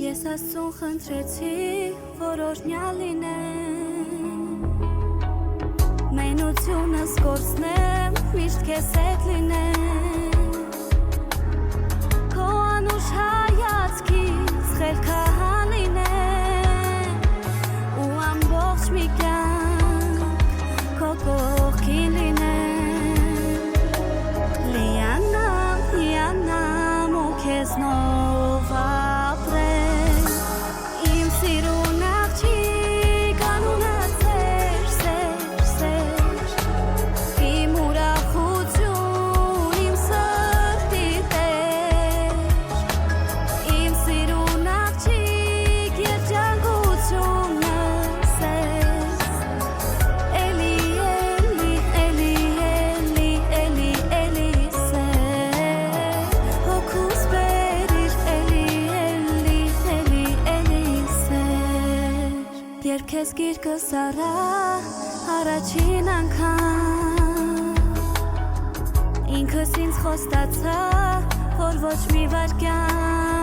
Ես ասուն խնդրեցի, որ օրհնյալ լինեմ Մենությունս կորցնեմ, միշտ քեզ հետ լինեմ Քո անուշ հայացքից խելքահան լինեմ Ու ամբողջ մի կյանք քո կողքին լինեմ Լիանամ ու քեզնով ապրեմ Իմ սիրուն աղջիկ անունը սեր Իմ ուրախություն, իմ սրտի տեր Իմ սիրուն աղջիկ երջանկությունս ես Էլի սեր Հոգուս բերիր էլի սեր Երբ քեզ գիրկս առա առաջին անգամ Ինքս ինձ խոստացա, որ ոչ մի վայրկյան